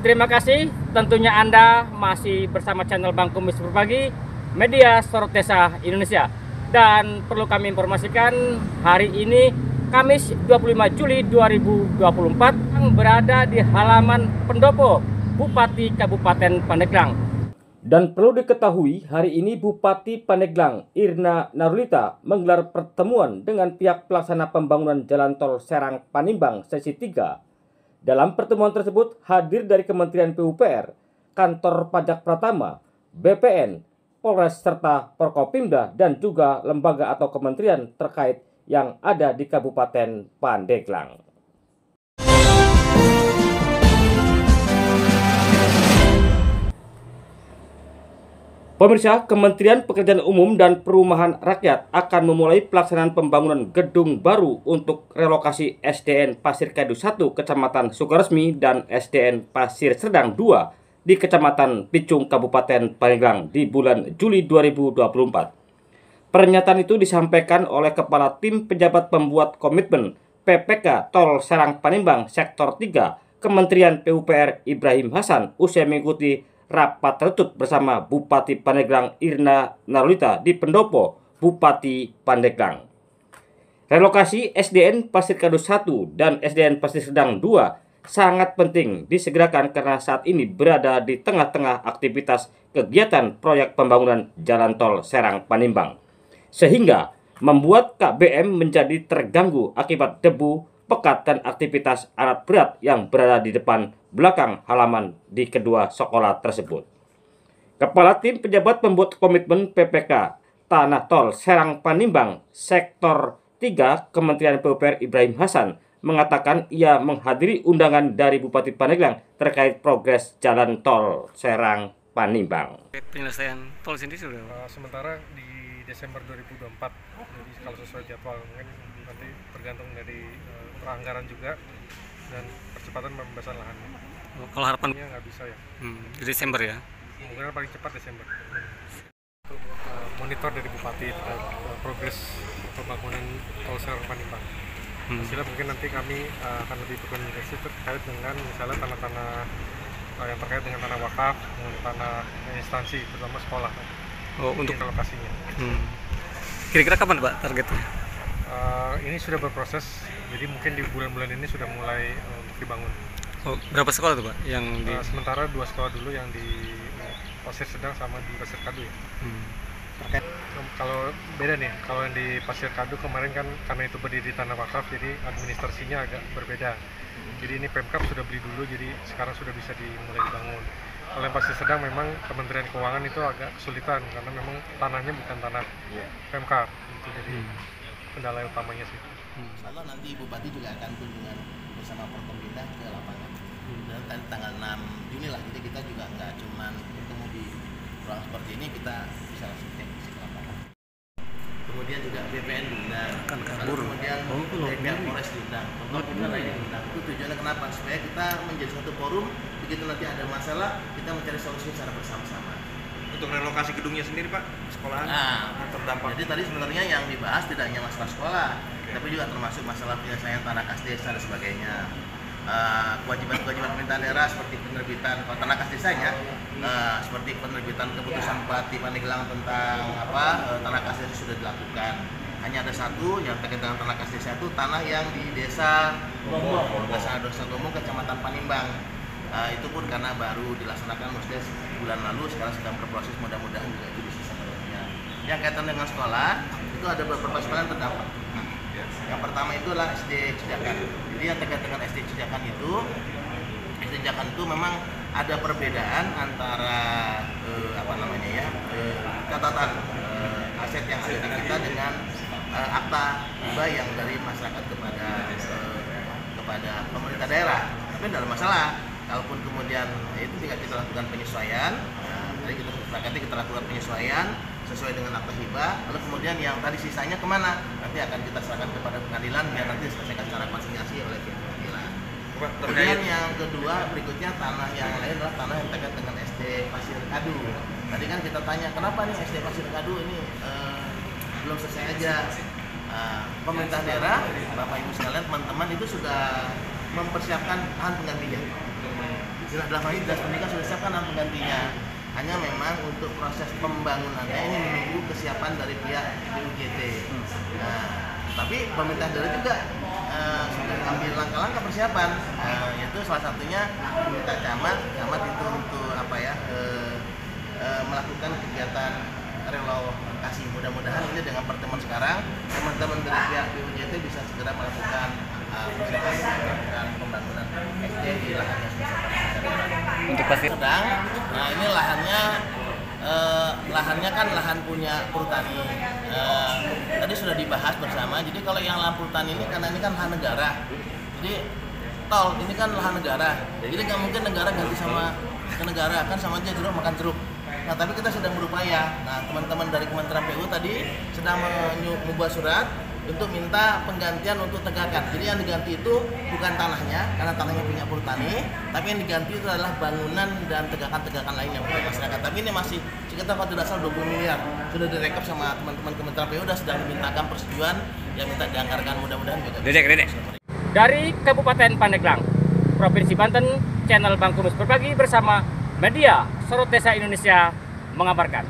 terima kasih. Tentunya Anda masih bersama channel Bang Kumis Berbagi, media Sorot Desa Indonesia. Dan perlu kami informasikan, hari ini Kamis 25 Juli 2024 yang berada di halaman pendopo Bupati Kabupaten Pandeglang. Dan perlu diketahui, hari ini Bupati Pandeglang Irna Narulita menggelar pertemuan dengan pihak pelaksana pembangunan Jalan Tol Serang Panimbang sesi 3. Dalam pertemuan tersebut hadir dari Kementerian PUPR, Kantor Pajak Pratama, BPN, Polres serta Forkopimda dan juga lembaga atau kementerian terkait yang ada di Kabupaten Pandeglang. Pemirsa, Kementerian Pekerjaan Umum dan Perumahan Rakyat akan memulai pelaksanaan pembangunan gedung baru untuk relokasi SDN Pasir Kadu 1 Kecamatan Sukaresmi dan SDN Pasir Serdang 2 di Kecamatan Picung Kabupaten Pandeglang di bulan Juli 2024. Pernyataan itu disampaikan oleh Kepala Tim Pejabat Pembuat Komitmen PPK Tol Serang Panimbang Sektor 3 Kementerian PUPR Ibrahim Hasan usai mengikuti rapat tertutup bersama Bupati Pandeglang Irna Narulita di pendopo Bupati Pandeglang. Relokasi SDN Pasir Kadu 1 dan SDN Pasir Serdang 2 sangat penting disegerakan karena saat ini berada di tengah-tengah aktivitas kegiatan proyek pembangunan Jalan Tol Serang Panimbang, sehingga membuat KBM menjadi terganggu akibat debu, pekat, dan aktivitas alat berat yang berada di depan belakang halaman di kedua sekolah tersebut. Kepala Tim Pejabat Pembuat Komitmen PPK Tanah Tol Serang Panimbang Sektor 3 Kementerian PUPR Ibrahim Hasan mengatakan ia menghadiri undangan dari Bupati Pandeglang terkait progres Jalan Tol Serang Panimbang. Penyelesaian tol sendiri sudah sementara di Desember 2024, jadi kalau sesuai jadwal mungkin nanti tergantung dari anggaran juga dan percepatan pembebasan lahan. kalau harapannya Nggak bisa ya, di Desember ya. mungkin paling cepat Desember. Untuk monitor dari Bupati terhadap progres pembangunan tol Serang Panimbang. Hasilnya mungkin nanti kami akan lebih berkomunikasi terkait dengan misalnya tanah-tanah yang terkait dengan tanah wakaf, dengan tanah instansi, terutama sekolah. Untuk lokasinya. Kira-kira kapan Pak targetnya? Ini sudah berproses, jadi mungkin di bulan-bulan ini sudah mulai untuk dibangun. Berapa sekolah tuh Pak yang di Sementara 2 sekolah dulu yang di Pasir Sedang sama di Pasir Kadu ya. Kalau beda nih, kalau yang di Pasir Kadu kemarin kan karena itu berdiri tanah wakaf, jadi administrasinya agak berbeda. Jadi ini Pemkab sudah beli dulu, jadi sekarang sudah bisa dimulai dibangun. Kalau yang Pasir Sedang memang Kementerian Keuangan itu agak kesulitan karena memang tanahnya bukan tanah Pemkab, gitu. Jadi kendala utamanya sih. Insyaallah nanti Bupati juga akan kunjungan bersama Forkopimda ke lapangan. Dan tanggal 6 Juni lah, jadi kita juga nggak cuma bertemu di ruang seperti ini, kita bisa langsung teknis ke lapangan. Kemudian juga BPN diundang, kemudian pihak Polres diundang, Forkopimda diundang. Itu tujuannya kenapa? Supaya kita menjadi satu forum, begitu nanti ada masalah kita mencari solusi secara bersama-sama. Untuk relokasi gedungnya sendiri Pak, sekolahan terdampak. Jadi tadi sebenarnya yang dibahas tidak hanya masalah sekolah, tapi juga termasuk masalah penyelesaian tanah kas desa dan sebagainya. Kewajiban-kewajiban pemerintah daerah seperti penerbitan tanah kas desanya, seperti penerbitan keputusan Bupati Pandeglang tentang tanah kas desa sudah dilakukan. Hanya ada satu yang terkait dengan tanah kas desa, itu tanah yang di Desa Gombong, Kecamatan Panimbang. Itu pun karena baru dilaksanakan maksudnya bulan lalu, sekarang sedang berproses, mudah-mudahan juga itu bisa selesai. Yang kaitan dengan sekolah itu ada beberapa sekolah yang terdampak. Yang pertama itu adalah SD Cijakan. Jadi yang terkait dengan SD Cijakan itu memang ada perbedaan antara catatan aset yang ada di kita dengan akta hibah yang dari masyarakat kepada pemerintah daerah. Tapi tidak ada masalah. Kalaupun kemudian itu tinggal kita lakukan penyesuaian, tadi kita sepakati kita lakukan penyesuaian sesuai dengan akta hibah, lalu kemudian yang tadi sisanya kemana? Nanti akan kita serahkan kepada pengadilan biar nanti diselesaikan secara konsinyasi oleh pihak pengadilan. Kemudian yang kedua berikutnya tanah yang lain adalah tanah yang terkait dengan SD Pasir Kadu. Tadi kan kita tanya kenapa nih SD Pasir Kadu ini belum selesai aja. Pemerintah daerah, Bapak Ibu sekalian, teman-teman itu sudah mempersiapkan lahan penggantinya. dalam hal ini dinas pendidikan sudah siapkan nama penggantinya. Hanya memang untuk proses pembangunannya ini menunggu kesiapan dari pihak BUJT. Nah, tapi pemerintah daerah juga sudah ambil langkah-langkah persiapan, yaitu salah satunya meminta camat itu untuk melakukan kegiatan relokasi. Mudah-mudahan ini dengan pertemuan sekarang teman-teman dari pihak BUJT bisa segera melakukan pembangunan SD di lahan yang sudah Untuk pasti. sedang. Nah, ini lahannya kan lahan punya perhutani. Tadi sudah dibahas bersama. Jadi kalau yang lahan perhutani ini karena ini kan lahan negara. Jadi tol ini kan lahan negara. Jadi nggak mungkin negara ganti sama ke negara, kan sama aja jeruk makan jeruk. Nah, tapi kita sedang berupaya. Nah, teman-teman dari Kementerian PU tadi sedang membuat surat untuk minta penggantian untuk Tegakan. Jadi yang diganti itu bukan tanahnya, karena tanahnya punya perhutani, tapi yang diganti itu adalah bangunan dan tegakan-tegakan lainnya untuk masyarakat. Tapi ini masih sekitar kalau tidak salah 20 miliar. Sudah direkap sama teman-teman Kementerian PU dan sedang dimintakan persetujuan yang minta dianggarkan, mudah-mudahan juga. Dedek. Dari Kabupaten Pandeglang, Provinsi Banten, channel Bang Kurus berbagi bersama media Sorot Desa Indonesia mengabarkan.